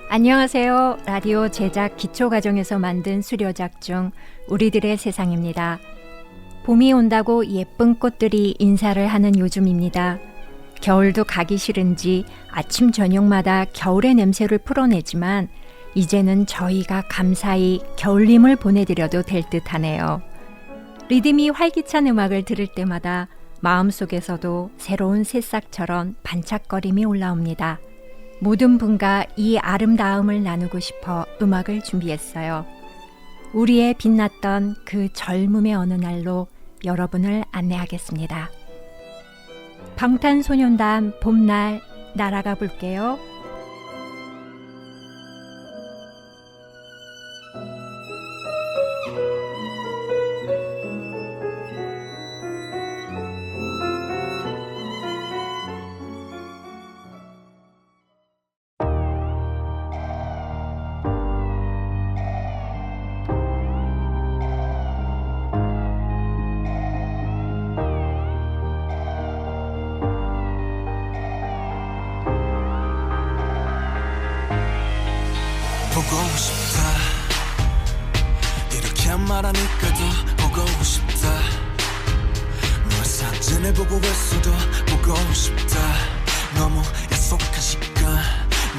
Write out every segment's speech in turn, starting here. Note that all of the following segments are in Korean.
안녕하세요. 라디오 제작 기초과정에서 만든 수료작 중 우리들의 세상입니다. 봄이 온다고 예쁜 꽃들이 인사를 하는 요즘입니다. 겨울도 가기 싫은지 아침 저녁마다 겨울의 냄새를 풀어내지만 이제는 저희가 감사히 겨울님을 보내드려도 될 듯하네요. 리듬이 활기찬 음악을 들을 때마다 마음속에서도 새로운 새싹처럼 반짝거림이 올라옵니다. 모든 분과 이 아름다움을 나누고 싶어 음악을 준비했어요. 우리의 빛났던 그 젊음의 어느 날로 여러분을 안내하겠습니다. 방탄소년단 봄날 날아가 볼게요. 보고 싶다 이렇게 말하니까도 보고 싶다 너의 사진을 보고 있어도 보고 싶다 너무 약속한 시간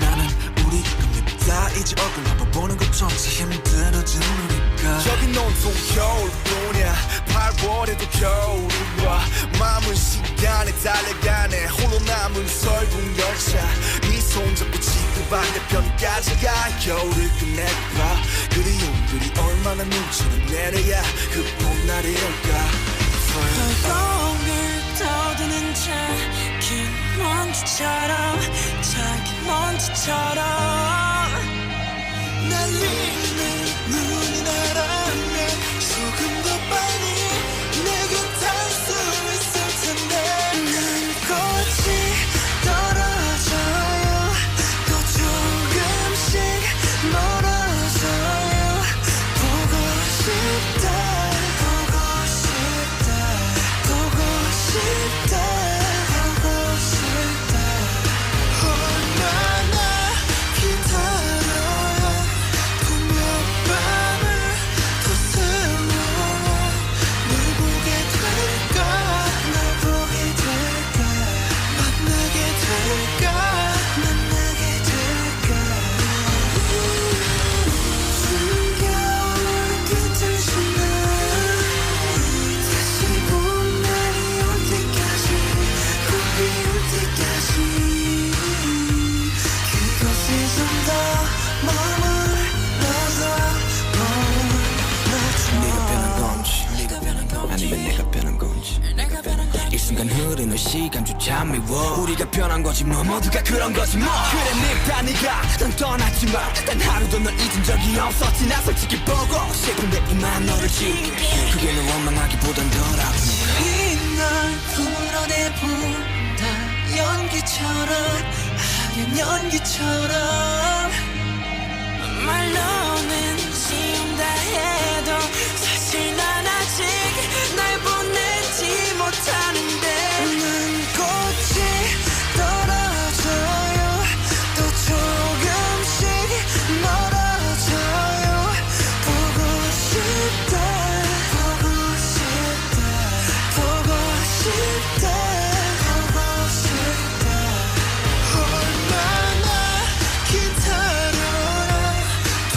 나는 우리 겁니다 이제 얼굴 한번 보는 것조차 힘들어진 우리가 여긴 온통 겨울뿐이야 8월에도 겨울이 와 마음은 시간에 달려가네 홀로 남은 설국 열차 네 손잡고 지구 반대편까지 가 겨울을 끝내봐 그리움들이 얼마나 눈치를 내려야 그 봄날이 올까 을 떠드는 작은 먼지처럼 작은 먼지처럼 날리는 눈이 나라면 조금 더 빨리 내게 닿을 수 있을 텐데 난 꽃이 떨어져요 또 조금씩 멀어져요 보고 싶다 보고 싶다 보고 싶다 보고 싶다 얼마나 기다려야 봄 여밤을 더 새로워 널 보게 될까 날 보게 될까 만나게 될까 만나게 될까 숨겨올 끝을 난 다시 봄날이 올 때까지 봄이 올 때까지 그곳에 좀 더 네가 변한 머물러줘 건지 아니면 내가 변한 건지 이 순간 흐르는 시간조차 미워 우리가 변한 거지 뭐 모두가 그런 거지 뭐 그래 네가 넌 떠났지만 단 하루도 널 잊은 적이 없었지 나 솔직히 보고 싶은데 이만 너를 지울게 그게 널 원망하기보단 덜 아프니까 이날 풀어내본다 연기처럼 하얀 연기처럼 말로는 지운다 해도 사실 난 아직 날 보내지 못하는데 난 꽃이 떨어져요 또 조금씩 멀어져요 보고 싶다 보고 싶다 보고 싶다 보고 싶다 얼마나 기다려야 봄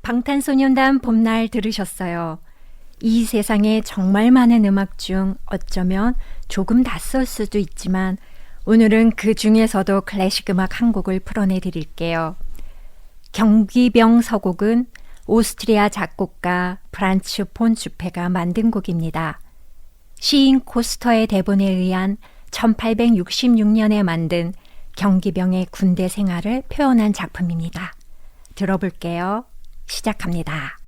방탄소년단 봄날 들으셨어요. 이 세상에 정말 많은 음악 중 어쩌면 조금 낯설 수도 있지만 오늘은 그 중에서도 클래식 음악 한 곡을 풀어내 드릴게요. 경기병 서곡은 오스트리아 작곡가 프란츠 폰 주페가 만든 곡입니다. 시인 코스터의 대본에 의한 1866년에 만든 경기병의 군대 생활을 표현한 작품입니다. 들어볼게요. 시작합니다.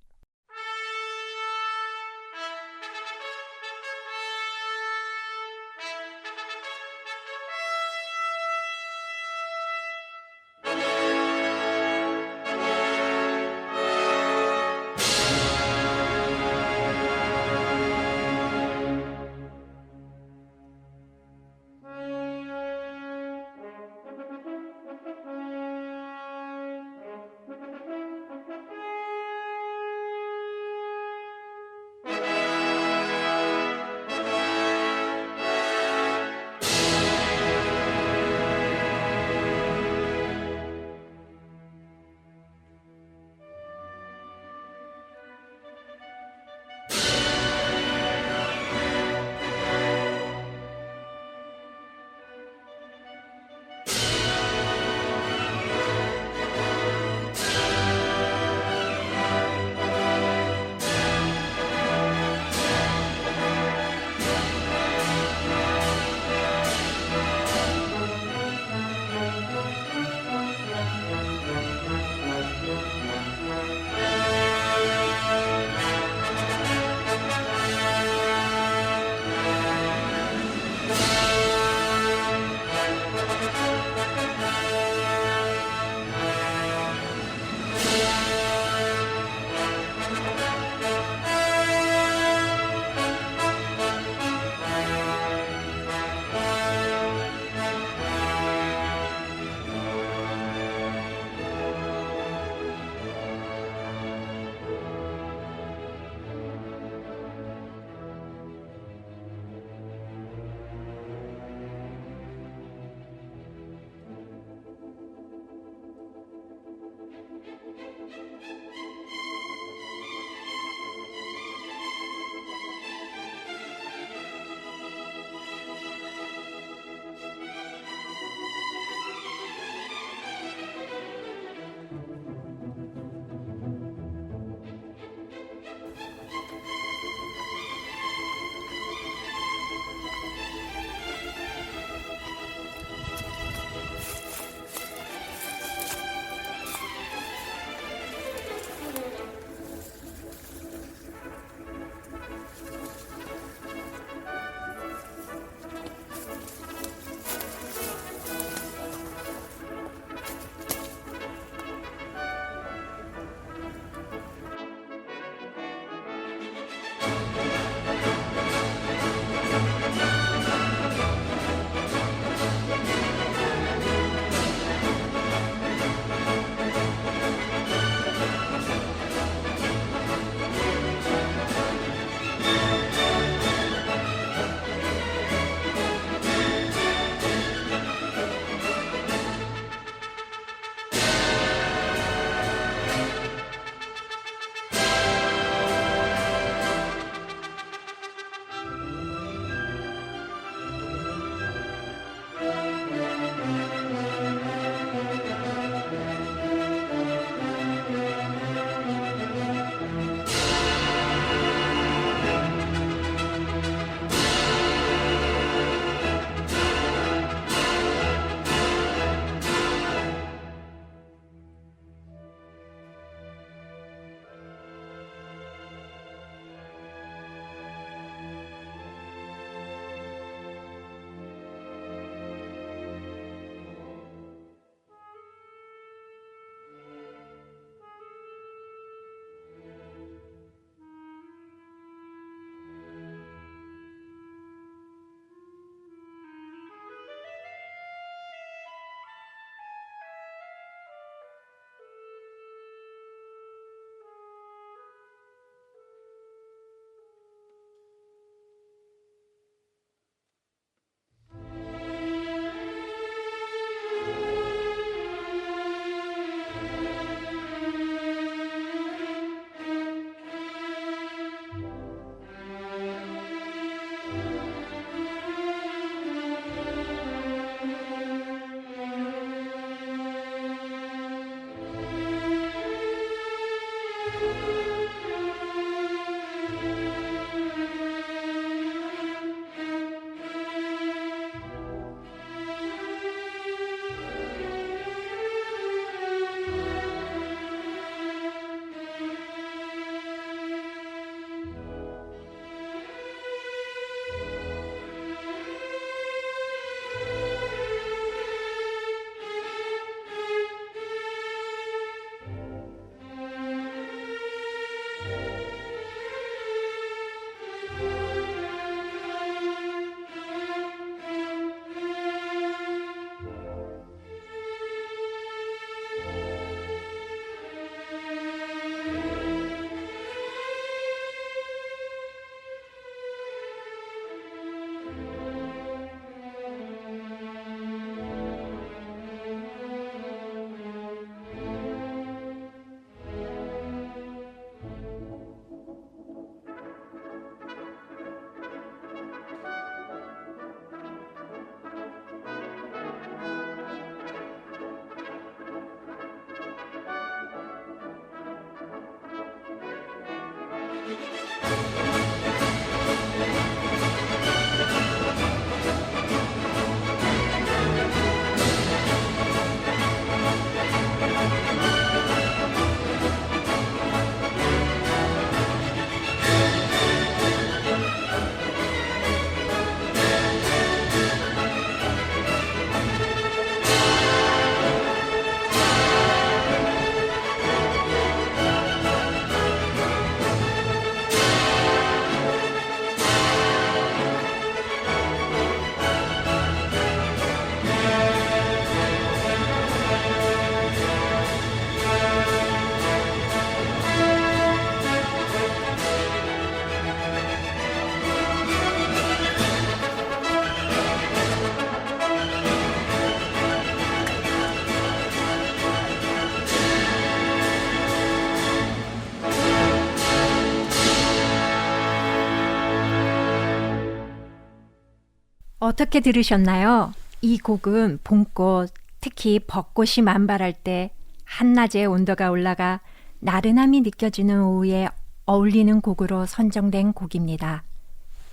어떻게 들으셨나요? 이 곡은 봄꽃, 특히 벚꽃이 만발할 때 한낮에 온도가 올라가 나른함이 느껴지는 오후에 어울리는 곡으로 선정된 곡입니다.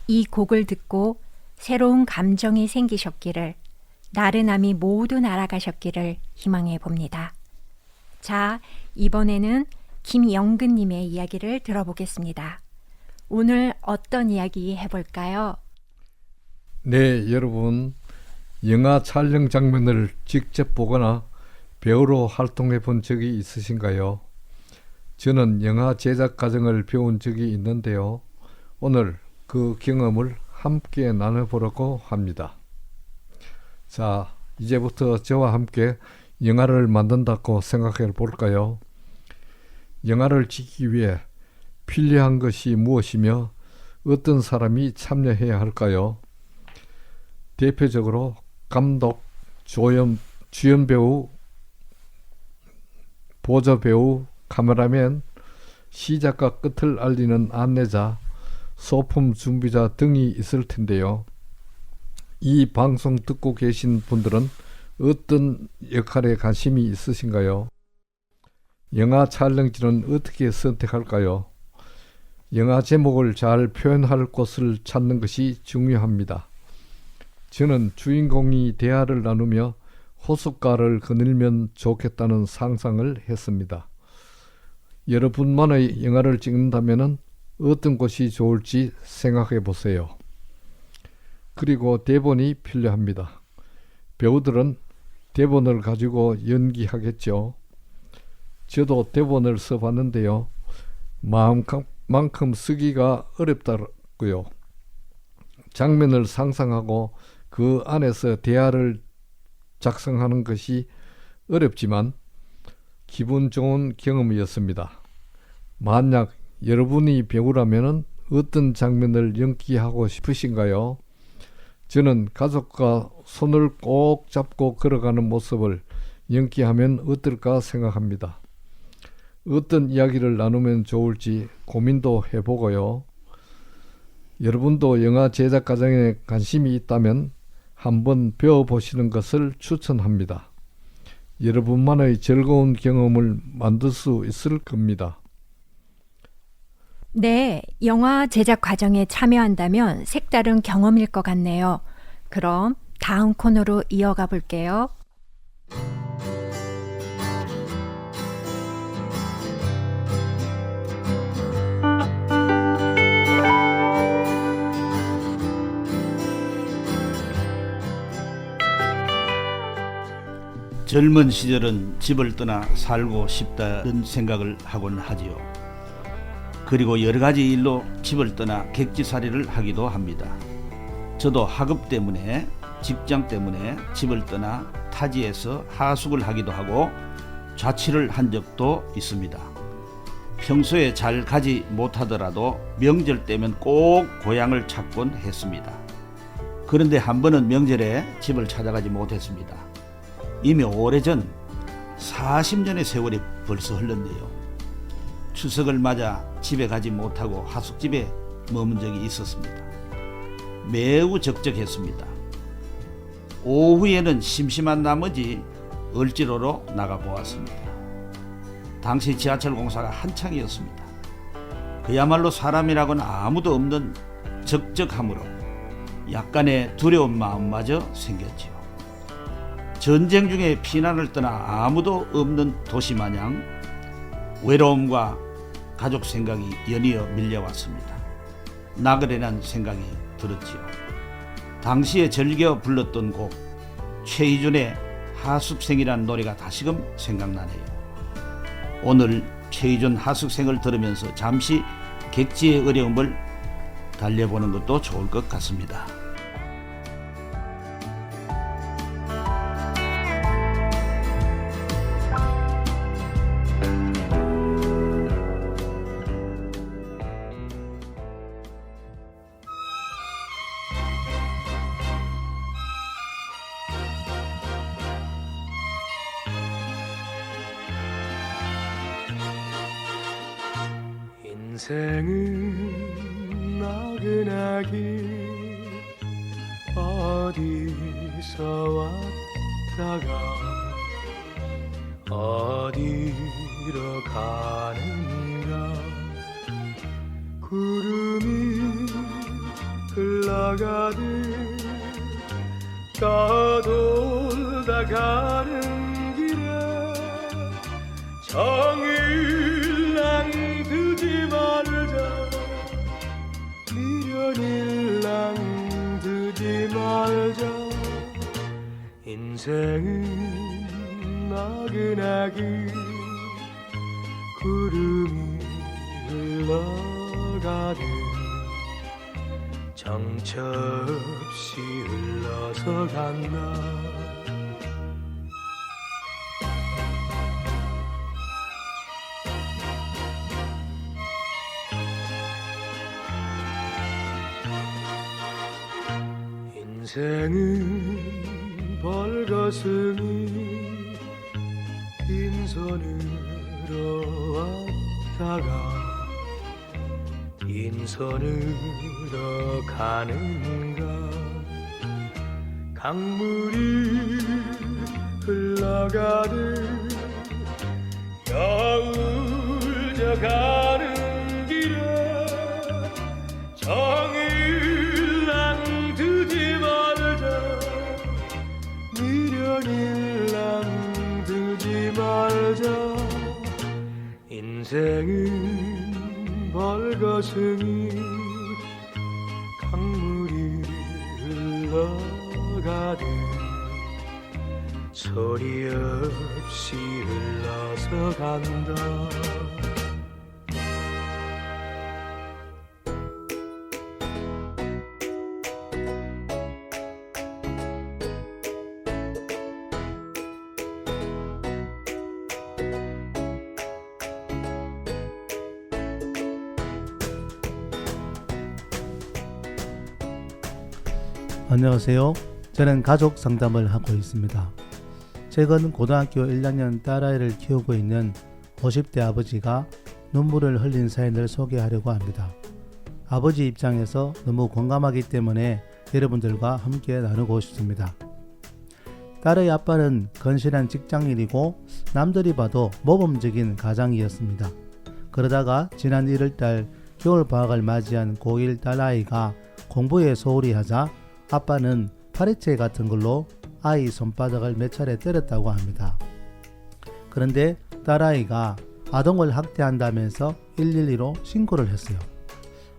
이 곡을 듣고 새로운 감정이 생기셨기를, 나른함이 모두 날아가셨기를 희망해 봅니다. 자, 이번에는 김영근님의 이야기를 들어보겠습니다. 오늘 어떤 이야기 해볼까요? 네, 여러분. 영화 촬영 장면을 직접 보거나 배우로 활동해 본 적이 있으신가요? 저는 영화 제작 과정을 배운 적이 있는데요. 오늘 그 경험을 함께 나눠보려고 합니다. 자, 이제부터 저와 함께 영화를 만든다고 생각해 볼까요? 영화를 찍기 위해 필요한 것이 무엇이며 어떤 사람이 참여해야 할까요? 대표적으로 감독, 주연 배우, 보조 배우, 카메라맨, 시작과 끝을 알리는 안내자, 소품 준비자 등이 있을 텐데요. 이 방송 듣고 계신 분들은 어떤 역할에 관심이 있으신가요? 영화 촬영지는 어떻게 선택할까요? 영화 제목을 잘 표현할 곳을 찾는 것이 중요합니다. 저는 주인공이 대화를 나누며 호숫가를 거닐면 좋겠다는 상상을 했습니다. 여러분만의 영화를 찍는다면 어떤 곳이 좋을지 생각해 보세요. 그리고 대본이 필요합니다. 배우들은 대본을 가지고 연기하겠죠. 저도 대본을 써봤는데요. 마음만큼 쓰기가 어렵더라고요. 장면을 상상하고 그 안에서 대화를 작성하는 것이 어렵지만 기분 좋은 경험이었습니다. 만약 여러분이 배우라면 어떤 장면을 연기하고 싶으신가요? 저는 가족과 손을 꼭 잡고 걸어가는 모습을 연기하면 어떨까 생각합니다. 어떤 이야기를 나누면 좋을지 고민도 해보고요. 여러분도 영화 제작 과정에 관심이 있다면 한번 배워보시는 것을 추천합니다. 여러분만의 즐거운 경험을 만들 수 있을 겁니다. 네, 영화 제작 과정에 참여한다면 색다른 경험일 것 같네요. 그럼 다음 코너로 이어가 볼게요. 젊은 시절은 집을 떠나 살고 싶다는 생각을 하곤 하지요. 그리고 여러 가지 일로 집을 떠나 객지살이를 하기도 합니다. 저도 학업 때문에, 직장 때문에 집을 떠나 타지에서 하숙을 하기도 하고 자취를 한 적도 있습니다. 평소에 잘 가지 못하더라도 명절 때면 꼭 고향을 찾곤 했습니다. 그런데 한 번은 명절에 집을 찾아가지 못했습니다. 이미 오래전 40년의 세월이 벌써 흘렀네요. 추석을 맞아 집에 가지 못하고 하숙집에 머문 적이 있었습니다. 매우 적적했습니다. 오후에는 심심한 나머지 을지로로 나가보았습니다. 당시 지하철 공사가 한창이었습니다. 그야말로 사람이라고는 아무도 없는 적적함으로 약간의 두려운 마음마저 생겼지요. 전쟁 중에 피난을 떠나 아무도 없는 도시 마냥 외로움과 가족 생각이 연이어 밀려왔습니다. 나그네란 생각이 들었지요. 당시에 즐겨 불렀던 곡 최희준의 하숙생이란 노래가 다시금 생각나네요. 오늘 최희준 하숙생을 들으면서 잠시 객지의 어려움을 달래보는 것도 좋을 것 같습니다. 인생은 나그나기 어디서 왔다가 어디로 가는가. 구름이 흘러가듯 떠돌다 가는 길에 정일랑 두지 말자, 미련일랑 두지 말자. 인생은 나그나기 구름이 흘러가듯 정처 없이 흘러서 간다. 인생은 벌거숭이 빈손으로 왔다가 빈손으로 가는가. 강물이 흘러가듯 여울져 가는 길에 정일랑 두지 말자, 미련일랑 두지 말자. 인생은 벌거숭이 강물이 흘러가듯 소리 없이 흘러서 간다. 안녕하세요. 저는 가족 상담을 하고 있습니다. 최근 고등학교 1학년 딸아이를 키우고 있는 50대 아버지가 눈물을 흘린 사연을 소개하려고 합니다. 아버지 입장에서 너무 공감하기 때문에 여러분들과 함께 나누고 싶습니다. 딸의 아빠는 건실한 직장인이고 남들이 봐도 모범적인 가장이었습니다. 그러다가 지난 1월달 겨울방학을 맞이한 고1 딸아이가 공부에 소홀히 하자 아빠는 파리채 같은 걸로 아이 손바닥을 몇 차례 때렸다고 합니다. 그런데 딸아이가 아동을 학대한다면서 112로 신고를 했어요.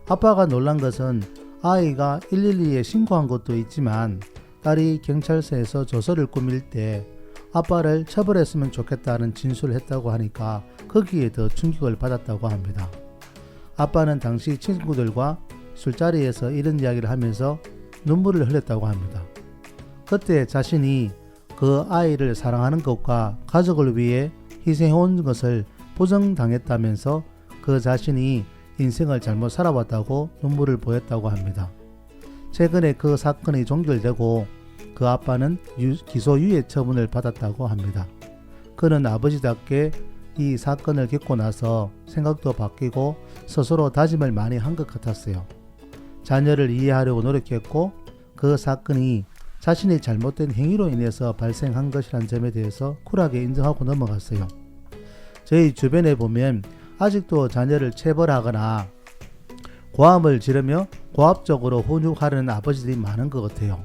아빠가 놀란 것은 아이가 112에 신고한 것도 있지만 딸이 경찰서에서 조서를 꾸밀 때 아빠를 처벌했으면 좋겠다는 진술을 했다고 하니까 거기에 더 충격을 받았다고 합니다. 아빠는 당시 친구들과 술자리에서 이런 이야기를 하면서 눈물을 흘렸다고 합니다. 그때 자신이 그 아이를 사랑하는 것과 가족을 위해 희생해온 것을 부정당했다면서 그 자신이 인생을 잘못 살아왔다고 눈물을 보였다고 합니다. 최근에 그 사건이 종결되고 그 아빠는 기소유예 처분을 받았다고 합니다. 그는 아버지답게 이 사건을 겪고 나서 생각도 바뀌고 스스로 다짐을 많이 한 것 같았어요. 자녀를 이해하려고 노력했고 그 사건이 자신이 잘못된 행위로 인해서 발생한 것이라는 점에 대해서 쿨하게 인정하고 넘어갔어요. 저희 주변에 보면 아직도 자녀를 체벌하거나 고함을 지르며 고압적으로 훈육하려는 아버지들이 많은 것 같아요.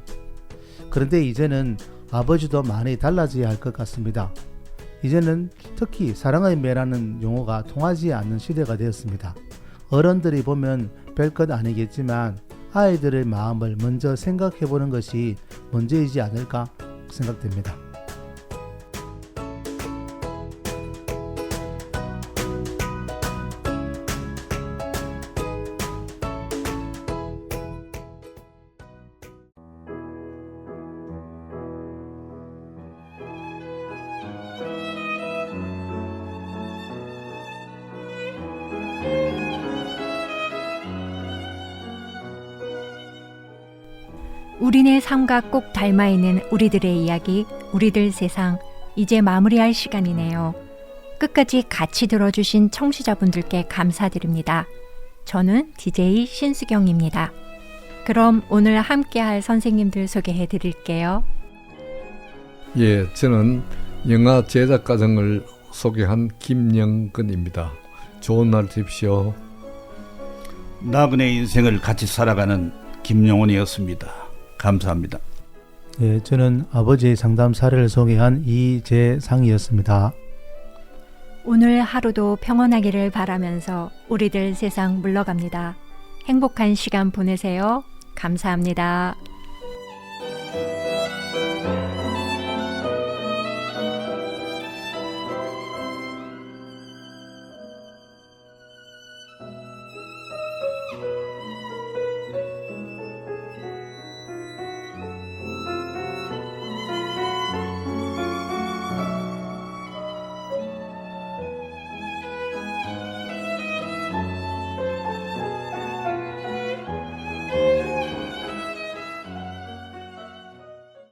그런데 이제는 아버지도 많이 달라져야 할 것 같습니다. 이제는 특히 사랑의 매라는 용어가 통하지 않는 시대가 되었습니다. 어른들이 보면 별것 아니겠지만 아이들의 마음을 먼저 생각해보는 것이 문제이지 않을까 생각됩니다. 우리네 삶과 꼭 닮아있는 우리들의 이야기, 우리들 세상, 이제 마무리할 시간이네요. 끝까지 같이 들어주신 청취자분들께 감사드립니다. 저는 DJ 신수경입니다. 그럼 오늘 함께할 선생님들 소개해 드릴게요. 예, 저는 영화 제작 과정을 소개한 김영근입니다. 좋은 날 되십시오. 나그네 인생을 같이 살아가는 김용원이었습니다. 감사합니다. 예, 저는 아버지의 상담 사례를 소개한 이재상이었습니다. 오늘 하루도 평온하기를 바라면서 우리들 세상 물러갑니다. 행복한 시간 보내세요. 감사합니다.